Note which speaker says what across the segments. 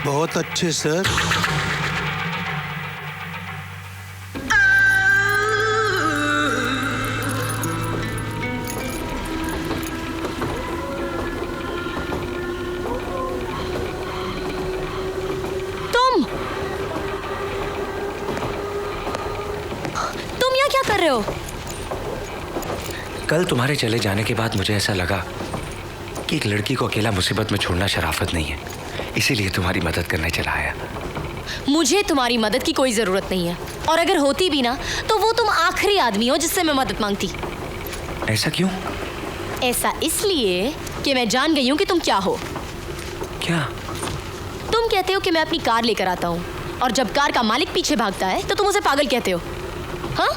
Speaker 1: बहुत अच्छे सर।
Speaker 2: तुम यहाँ क्या कर रहे हो?
Speaker 3: कल तुम्हारे चले जाने के बाद मुझे ऐसा लगा कि एक लड़की को अकेला मुसीबत में छोड़ना शराफत नहीं है, इसीलिए तुम्हारी मदद करने चला आया।
Speaker 2: मुझे तुम्हारी मदद की कोई जरूरत नहीं है, और अगर होती भी ना तो वो तुम आखिरी आदमी हो जिससे मैं मदद मांगती।
Speaker 3: ऐसा क्यों?
Speaker 2: ऐसा इसलिए कि मैं जान गई हूँ कि तुम क्या हो।
Speaker 3: क्या?
Speaker 2: तुम कहते हो कि मैं अपनी कार लेकर आता हूँ, और जब कार का मालिक पीछे भागता है तो तुम उसे पागल कहते हो। हाँ,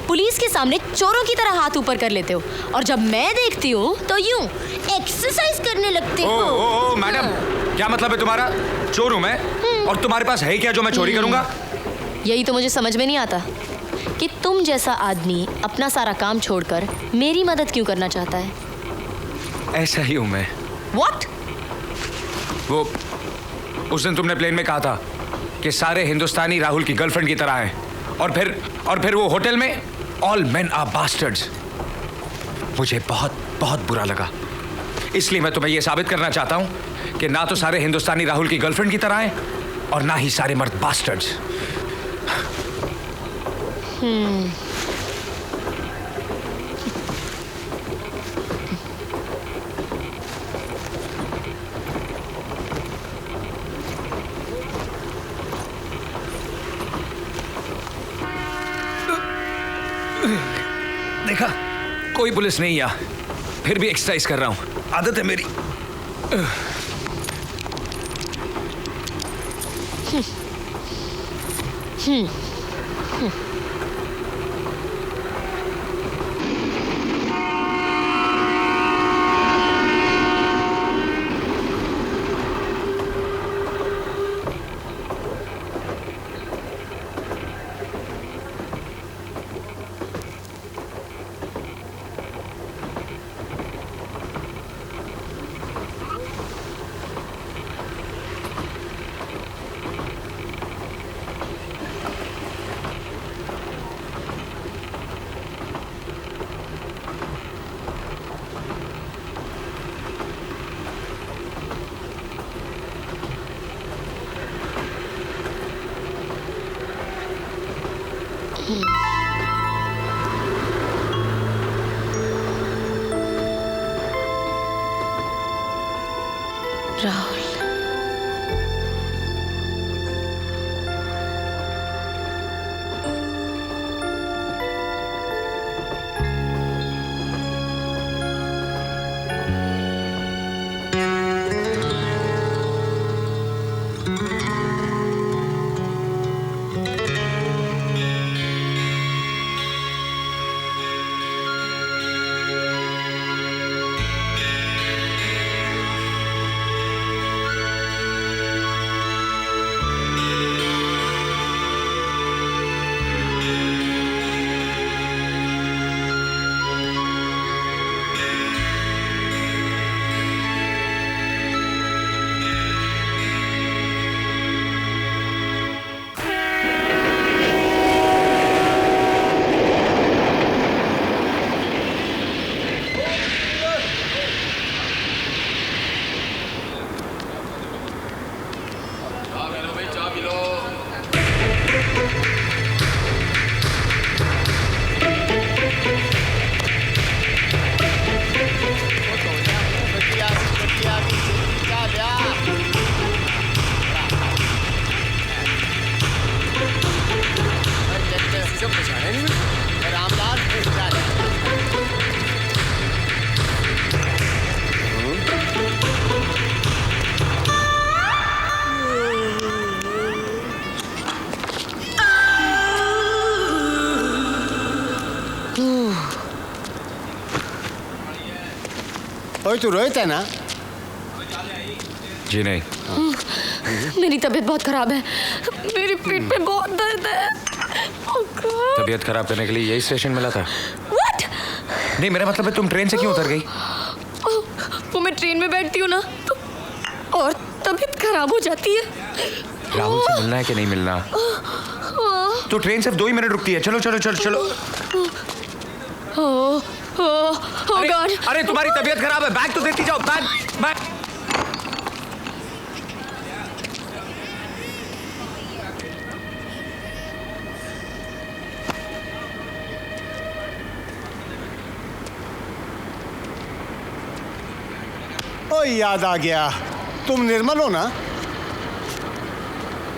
Speaker 2: पुलिस के सामने चोरों की तरह हाथ ऊपर कर लेते हो, और जब मैं देखती हूँ तो यूं एक्सरसाइज करने लगते हो।
Speaker 3: ओ मैडम, क्या मतलब है तुम्हारा? चोर हूँ मैं, और तुम्हारे पास है क्या जो मैं चोरी करूंगा?
Speaker 2: यही तो मुझे समझ में नहीं आता कि तुम जैसा आदमी अपना सारा काम छोड़कर मेरी मदद क्यों करना चाहता है।
Speaker 3: ऐसा ही हूँ मैं।
Speaker 2: What?
Speaker 3: वो उस दिन तुमने प्लेन में कहा था कि सारे हिंदुस्तानी राहुल की गर्लफ्रेंड की तरह हैं, और फिर वो होटल में ऑल मेन आर बास्टर्ड्स। मुझे बहुत बहुत बुरा लगा, इसलिए मैं तुम्हें यह साबित करना चाहता हूं कि ना तो सारे हिंदुस्तानी राहुल की गर्लफ्रेंड की तरह हैं, और ना ही सारे मर्द बास्टर्ड्स। देखा, कोई पुलिस नहीं यहाँ, फिर भी एक्सरसाइज कर रहा हूँ, आदत है मेरी।
Speaker 2: राहुल।
Speaker 1: ओए तू रोहित है ना?
Speaker 3: जी नहीं।
Speaker 2: मेरी तबीयत बहुत खराब है, मेरी पीठ पे बहुत दर्द है। Oh God.
Speaker 3: तबीयत खराब करने के लिए यही स्टेशन मिला था?
Speaker 2: What?
Speaker 3: नहीं, मेरा मतलब है तुम ट्रेन से क्यों उतर गई?
Speaker 2: वो मैं ट्रेन में बैठती हूँ ना तो और तबीयत खराब हो जाती है।
Speaker 3: राहुल से मिलना है कि नहीं मिलना? तो ट्रेन सिर्फ 2 ही मिनट रुकती है। चलो चलो चलो चलो।
Speaker 2: Oh God.
Speaker 3: अरे तुम्हारी तबीयत खराब है, बैग तो देती जाओ। Bag bag.
Speaker 1: ओ याद आ गया, तुम निर्मल हो ना?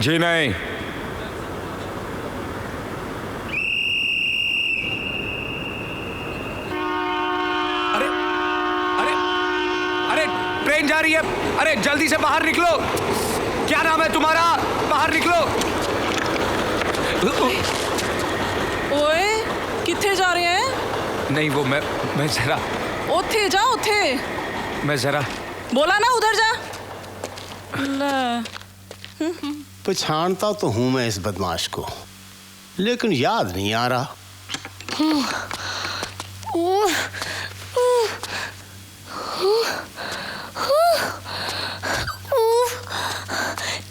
Speaker 3: जी नहीं। अरे अरे अरे ट्रेन जा रही है। अरे जल्दी से बाहर निकलो। क्या नाम है तुम्हारा? बाहर निकलो।
Speaker 4: ओए किथे जा रहे हैं?
Speaker 3: नहीं, वो मैं जरा
Speaker 4: उथे जा, उथे
Speaker 3: मैं जरा
Speaker 4: बोला ना उधर जा। ले
Speaker 1: पछाणता तो हूं मैं इस बदमाश को, लेकिन याद नहीं आ रहा।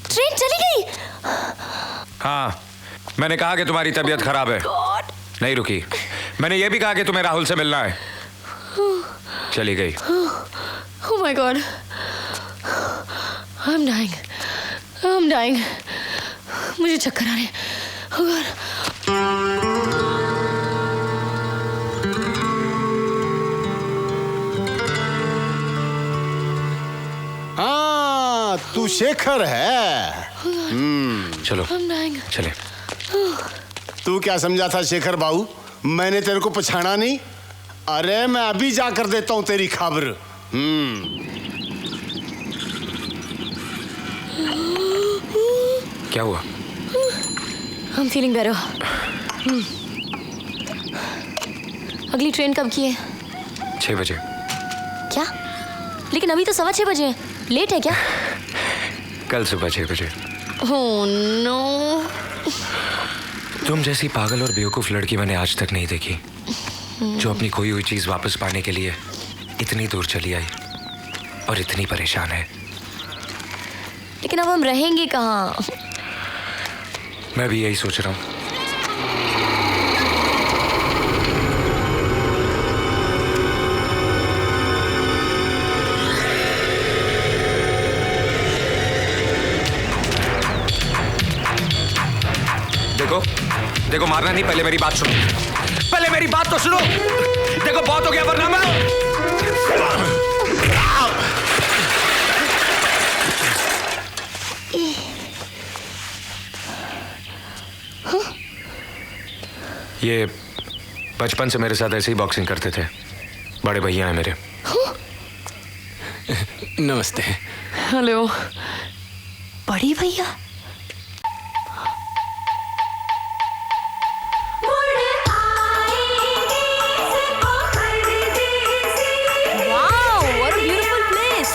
Speaker 2: ट्रेन चली गई।
Speaker 3: हाँ, मैंने कहा कि तुम्हारी तबीयत खराब है।
Speaker 2: God.
Speaker 3: नहीं रुकी। मैंने ये भी कहा कि तुम्हें राहुल से मिलना है। चली गई।
Speaker 2: Oh my God. I'm dying. I'm dying. मुझे चक्कर आ रहे हैं। Oh God.
Speaker 1: हाँ, तू शेखर है।
Speaker 3: चलो
Speaker 2: I'm dying.
Speaker 3: चले।
Speaker 1: तू क्या समझा था शेखर बाबू? मैंने तेरे को पछाना नहीं? अरे मैं अभी जाकर देता हूँ तेरी खबर।
Speaker 3: क्या हुआ?
Speaker 2: I'm feeling better. अगली ट्रेन कब की है?
Speaker 3: 6 बजे।
Speaker 2: क्या? लेकिन अभी तो 6:15 बजे हैं। लेट है क्या?
Speaker 3: कल सुबह 6 बजे।
Speaker 2: Oh no.
Speaker 3: तुम जैसी पागल और बेवकूफ लड़की मैंने आज तक नहीं देखी, जो अपनी खोई हुई चीज वापस पाने के लिए इतनी दूर चली आई और इतनी परेशान है।
Speaker 2: लेकिन अब हम रहेंगे कहाँ?
Speaker 3: मैं भी यही सोच रहा हूँ। देखो देखो, मारना नहीं, पहले मेरी बात सुनो। पहले मेरी बात तो सुनो। देखो बहुत हो गया, वरना मैं ये बचपन से मेरे साथ ऐसे ही बॉक्सिंग करते थे, बड़े भैया हैं मेरे।
Speaker 5: नमस्ते।
Speaker 4: हेलो।
Speaker 2: बड़ी भैया? Wow, what a beautiful place.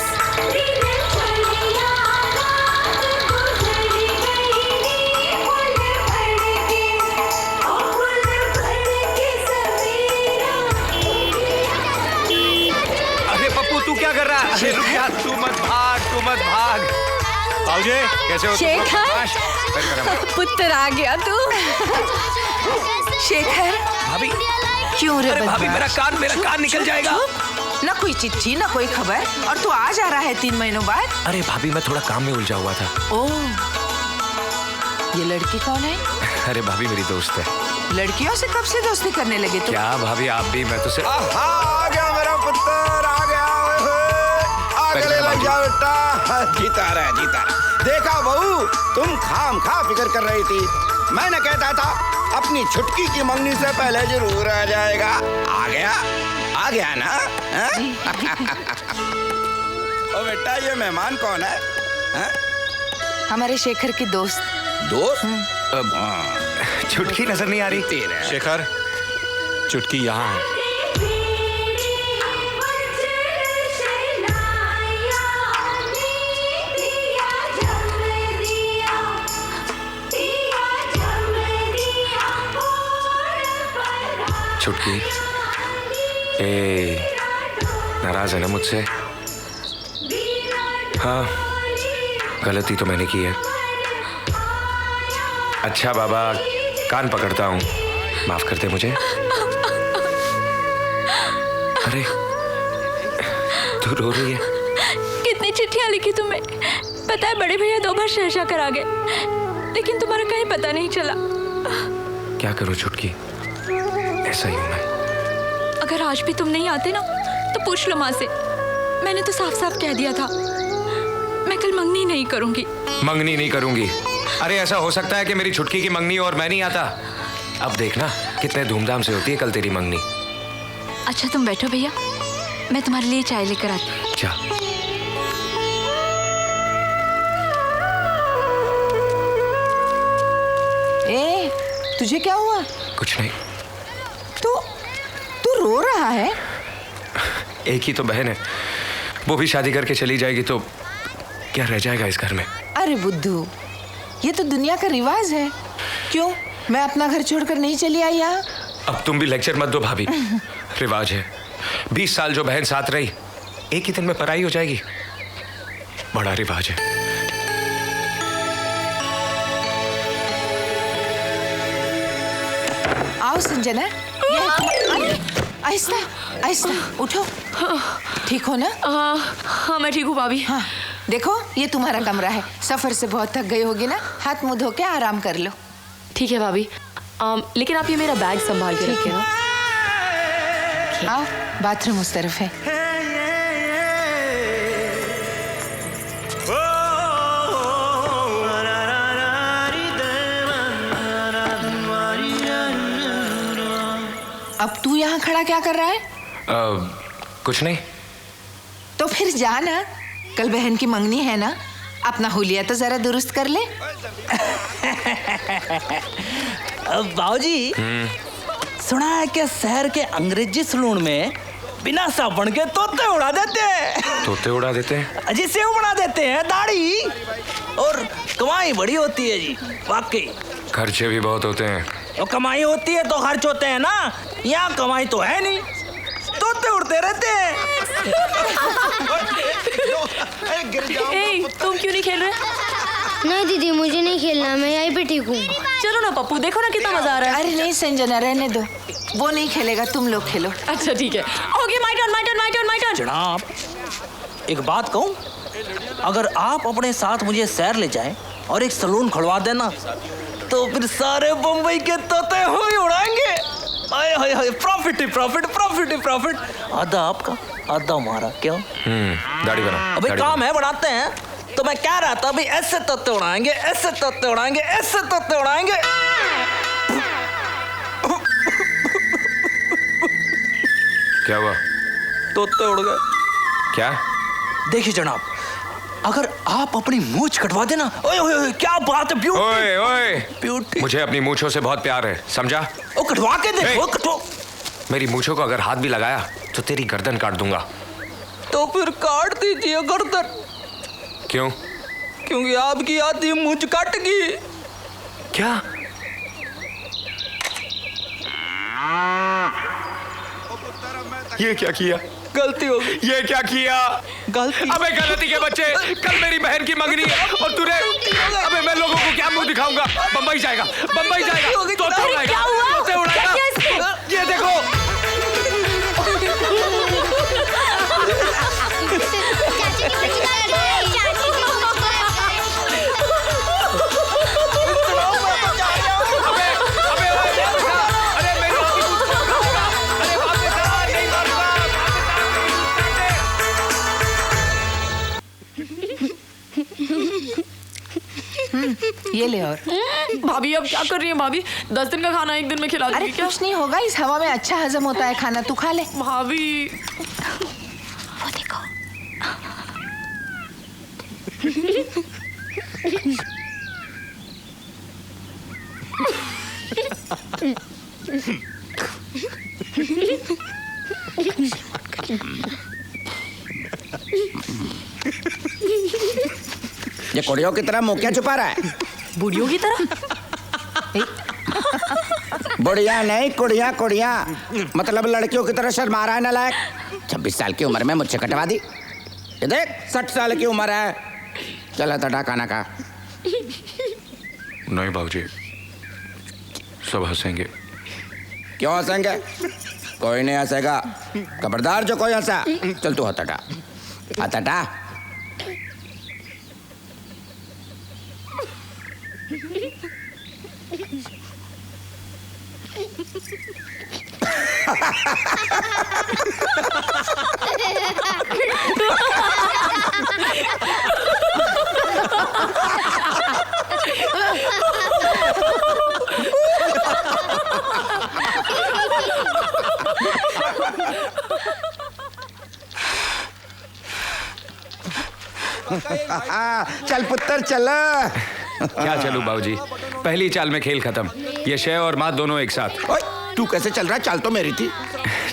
Speaker 3: अरे पप्पू तू क्या कर रहा है? अरे रुक जा, तू मत भाग। बाबूजी कैसे हो?
Speaker 4: शेखर, पुत्र आ गया तू। शेखर,
Speaker 3: भाभी
Speaker 4: क्यों रे?
Speaker 3: अरे भाभी मेरा कान निकल जाएगा।
Speaker 6: ना कोई चिट्ठी ना कोई खबर, और तू आ जा रहा है 3 महीनों बाद।
Speaker 3: अरे भाभी मैं थोड़ा काम में उलझा हुआ था।
Speaker 6: ओह, ये लड़की कौन है?
Speaker 3: अरे भाभी मेरी दोस्त है।
Speaker 6: लड़कियों से कब से दोस्ती करने लगे तू?
Speaker 3: क्या भाभी आप भी? मैं तो सिर्फ
Speaker 7: आ गया मेरा पुत्र, आ गया। गले लग जा बेटा। जीता रहा। देखा बहू, तुम खाम खा फिक्र कर रही थी। मैंने कहता था अपनी छुटकी की मंगनी से पहले जरूर आ जाएगा। आ गया ना? ओ बेटा, ये मेहमान कौन है?
Speaker 6: हमारे शेखर की दोस्त।
Speaker 3: छुटकी नजर नहीं आ रही।
Speaker 5: शेखर, चुटकी यहाँ है।
Speaker 3: छुटकी, नाराज है ना मुझसे? हाँ, गलती तो मैंने की है। अच्छा बाबा, कान पकड़ता हूँ, माफ कर दे मुझे। अरे तू रो रही है?
Speaker 2: कितनी चिट्ठियां लिखी तुम्हें, पता है बड़े भैया 2 बार शहशाह करा गए, लेकिन तुम्हारा कहीं पता नहीं चला।
Speaker 3: क्या करूँ छुटकी, ऐसा ही हूँ मैं।
Speaker 2: अगर आज भी तुम नहीं आते ना तो पूछ लो माँ से। मैंने तो साफ साफ कह दिया था मैं कल मंगनी नहीं करूंगी।
Speaker 3: मंगनी नहीं करूंगी? अरे ऐसा हो सकता है कि मेरी छुटकी की मंगनी और मैं नहीं आता? अब देखना कितने धूमधाम से होती है कल तेरी मंगनी।
Speaker 2: अच्छा तुम बैठो भैया, मैं तुम्हारे लिए चाय लेकर आती हूँ।
Speaker 3: जा।
Speaker 6: ए, तुझे क्या हुआ?
Speaker 3: कुछ नहीं।
Speaker 6: तू रो रहा है?
Speaker 3: एक ही तो बहन है, वो भी शादी करके चली जाएगी तो क्या रह जाएगा इस घर में?
Speaker 6: अरे बुद्धू, ये तो दुनिया का रिवाज है। क्यों, मैं अपना घर छोड़कर नहीं चली आई यहाँ?
Speaker 3: अब तुम भी लेक्चर मत दो भाभी। रिवाज है, 20 साल जो बहन साथ रही एक ही दिन में पराई हो जाएगी। बड़ा रिवाज है।
Speaker 6: आओ संजना, आहिस्ता आहिस्ता उठो। ठीक हो ना?
Speaker 2: हाँ मैं ठीक हूँ भाभी।
Speaker 6: हाँ, देखो ये तुम्हारा कमरा है। सफर से बहुत थक गई होगी ना, हाथ मुंह धो के आराम कर लो।
Speaker 2: ठीक है भाभी, लेकिन आप ये मेरा बैग संभाल के रखें ना।
Speaker 6: आओ, बाथरूम उस तरफ है। अब तू यहाँ खड़ा क्या कर रहा है?
Speaker 3: कुछ नहीं।
Speaker 6: तो फिर जा ना, कल बहन की मंगनी है ना, अपना हुलिया तो जरा दुरुस्त कर ले।
Speaker 8: बाबूजी, सुना है कि शहर के अंग्रेजी सलून में बिना साबुन के तोते उड़ा देते हैं।
Speaker 3: तोते उड़ा देते हैं?
Speaker 8: अजी सेव बना देते हैं, दाढ़ी, और कमाई बड़ी होती है जी, वाकई।
Speaker 3: खर्चे भी बहुत होते हैं।
Speaker 8: तो कमाई होती है तो खर्च होते हैं ना, यहाँ कमाई तो है नहीं, तोते उड़ते रहते हैं।
Speaker 2: तुम क्यों नहीं खेल रहे?
Speaker 9: नहीं दीदी, मुझे नहीं खेलना, मैं यहीं पे ठीक हूँ।
Speaker 2: चलो ना पप्पू, देखो ना कितना मजा आ रहा है।
Speaker 6: अरे नहीं संजना, रहने दो, वो नहीं खेलेगा, तुम लोग खेलो।
Speaker 2: अच्छा ठीक है। Okay, my turn my turn my turn my turn.
Speaker 8: जनाब, एक बात कहूँ, अगर आप अपने साथ मुझे शहर ले जाएं और एक सलून खुलवा देना तो फिर सारे बम्बई के तोते हम ही उड़ाएंगे। हाय प्रॉफिट ही प्रॉफिट, प्रॉफिट ही प्रॉफिट। आधा आपका आधा हमारा, क्यों?
Speaker 3: दाढ़ी बना।
Speaker 8: अबे काम है, बढ़ाते हैं। तो मैं कह रहा था, अभी ऐसे तोते उड़ाएंगे, ऐसे तोते उड़ाएंगे, ऐसे तोते उड़ाएंगे।
Speaker 3: क्या हुआ?
Speaker 8: तोते उड़ गए।
Speaker 3: क्या?
Speaker 8: देखिए जनाब, अगर आप अपनी मूंछ कटवा देना, ओए ओए ओए, क्या बात है, ब्यूटी।
Speaker 3: ओए ओए,
Speaker 8: ब्यूटी।
Speaker 3: मुझे अपनी मूंछों से बहुत प्यार है, समझा?
Speaker 8: ओ कटवा के देखो, कटवा।
Speaker 3: मेरी मूंछों को अगर हाथ भी लगाया तो तेरी गर्दन काट दूंगा।
Speaker 8: तो फिर काट दीजिए गर्दन।
Speaker 3: क्यों?
Speaker 8: क्योंकि आपकी आधी मूंछ कट गई।
Speaker 3: क्या? ये क्या किया?
Speaker 8: गलती हो गई।
Speaker 3: ये क्या किया?
Speaker 8: गलती।
Speaker 3: अबे गलती के बच्चे, कल मेरी बहन की मंगनी है और तूने, अबे मैं लोगों को क्या मुंह दिखाऊंगा? बंबई जाएगा, बंबई जाएगा, तोते उड़ाएगा,
Speaker 2: क्या हुआ?
Speaker 3: तोते उड़ाएगा।
Speaker 2: क्या किया इसने?
Speaker 3: ये देखो। अबे अबे अरे मेरी अरे वापस आ, नहीं मारूंगा।
Speaker 6: ये ले और।
Speaker 4: भाभी अब क्या कर रही है भाभी? 10 दिन का खाना एक दिन में खिला
Speaker 6: अरे
Speaker 4: दूंगी क्या?
Speaker 6: कुछ नहीं होगा, इस हवा में अच्छा हजम होता है खाना, तू खा ले।
Speaker 4: भाभी
Speaker 2: वो देखो।
Speaker 7: ये कुड़ियों की तरह मुंह क्या छुपा रहा है?
Speaker 2: बुढ़ियों की तरह?
Speaker 7: बुढ़िया नहीं, कुड़िया कुड़िया, मतलब लड़कियों की तरह शर्मा रहा है नालायक। 26 साल की उम्र में मुझसे कटवा दी। ये देख 60 साल की उम्र है। चला तटा खाना खा।
Speaker 3: नहीं बाबूजी, सब हंसेंगे।
Speaker 7: क्यों हंसेंगे? कोई नहीं हंसेगा। खबरदार जो कोई हंसा, चल तू हटटा हटटा। चल पुत्र चल।
Speaker 3: क्या चलूं बाबूजी, पहली चाल में खेल खत्म। ये शय और मात दोनों एक साथ।
Speaker 7: ओए, तू कैसे चल रहा है? चाल तो मेरी थी।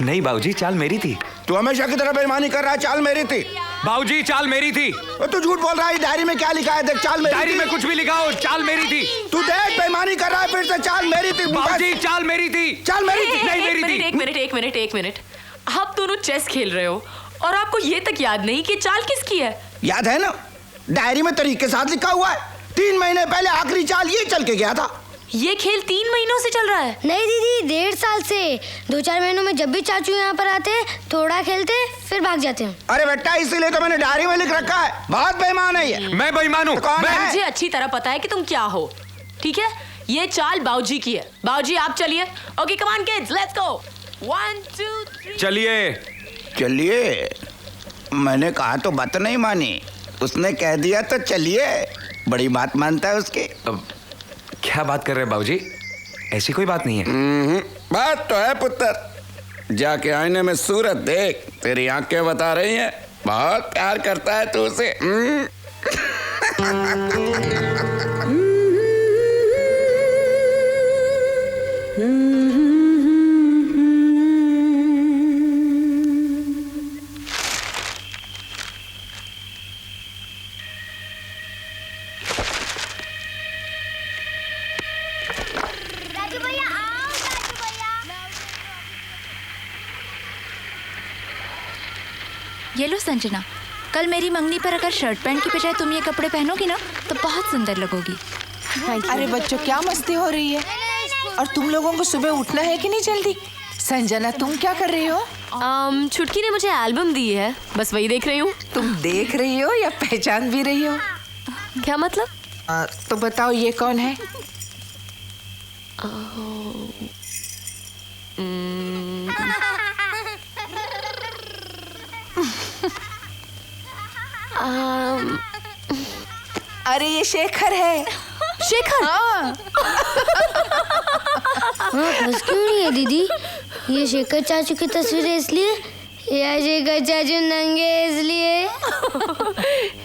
Speaker 3: नहीं बाबूजी, चाल मेरी थी।
Speaker 7: तू हमेशा की तरह बेईमानी कर रहा है। चाल मेरी थी।
Speaker 3: बाबूजी चाल मेरी थी।
Speaker 7: तू झूठ बोल रहा है। डायरी में क्या लिखा है? देख, चाल मेरी
Speaker 3: डायरी
Speaker 7: थी।
Speaker 3: में कुछ भी लिखा हो, चाल मेरी थी।
Speaker 7: तू देख, बेईमानी कर रहा है फिर से। चाल मेरी थी
Speaker 3: बाबूजी, चाल मेरी थी।
Speaker 7: चाल मेरी थी।
Speaker 3: नहीं मेरी थी।
Speaker 4: एक मिनट। आप दोनों चेस खेल रहे हो और आपको ये तक याद नहीं कि चाल किसकी है?
Speaker 7: याद है ना, डायरी में तारीख के साथ लिखा हुआ है। 3 महीने पहले आखिरी चाल ये चल के गया था।
Speaker 2: ये खेल 3 महीनों से चल रहा है?
Speaker 9: नहीं दीदी, 1.5 साल से। 2-4 महीनों में जब भी चाचू यहाँ पर आते थोड़ा खेलते फिर भाग जाते हैं।
Speaker 7: अरे बेटा, इसीलिए तो मैंने डायरी में लिख रखा है। बहुत बेईमान है ये।
Speaker 3: मैं बेईमान हूँ?
Speaker 7: कौन है?
Speaker 2: मुझे अच्छी तरह पता है कि तुम क्या हो। ठीक है, ये चाल बाऊजी की है। बाऊजी आप चलिए। Okay come on kids, let's go. 1 2 3।
Speaker 3: चलिए।
Speaker 7: चलिए, मैंने कहा तो बात नहीं मानी। उसने कह दिया तो चलिए। बड़ी बात मानता है उसकी।
Speaker 3: क्या बात कर रहे हैं बाबूजी? ऐसी कोई बात नहीं है।
Speaker 7: बात तो है पुत्र। जाके आईने में सूरत देख, तेरी आंखें बता रही हैं बहुत प्यार करता है तू उसे।
Speaker 10: ये लो संजना, कल मेरी मंगनी पर अगर शर्ट पैंट की बजाय तुम ये कपड़े पहनोगी ना तो बहुत सुंदर लगोगी।
Speaker 6: अरे बच्चों, क्या मस्ती हो रही है? और तुम लोगों को सुबह उठना है कि नहीं जल्दी? संजना, तुम क्या कर रही हो?
Speaker 2: छुटकी ने मुझे एल्बम दी है, बस वही देख रही हूँ।
Speaker 6: तुम देख रही हो या पहचान भी रही हो?
Speaker 2: क्या मतलब?
Speaker 6: तो बताओ ये कौन है? अरे ये शेखर है।
Speaker 2: शेखर?
Speaker 6: हाँ।
Speaker 9: बस क्यों नहीं है दीदी? ये शेखर चाचू की तस्वीरें इसलिए या शेखर चाचू नंगे इसलिए?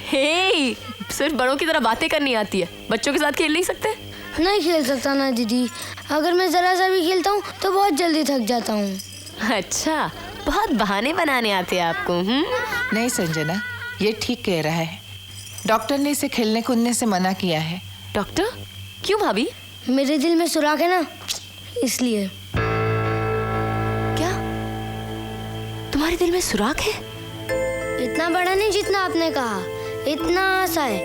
Speaker 2: हे, सिर्फ बड़ों की तरह बातें करनी आती है, बच्चों के साथ खेल नहीं सकते?
Speaker 9: नहीं खेल सकता ना दीदी। अगर मैं जरा सा भी खेलता हूँ तो बहुत जल्दी थक जाता हूँ।
Speaker 2: अच्छा, बहुत बहाने बनाने आते हैं आपको।
Speaker 6: नहीं संजना, ये ठीक कह रहा है। डॉक्टर ने इसे खेलने कूदने से मना किया है।
Speaker 2: डॉक्टर? क्यों भाभी?
Speaker 9: मेरे दिल में सुराख है ना, इसलिए।
Speaker 2: क्या तुम्हारे दिल में सुराख है?
Speaker 9: इतना बड़ा नहीं जितना आपने कहा, इतना सा है।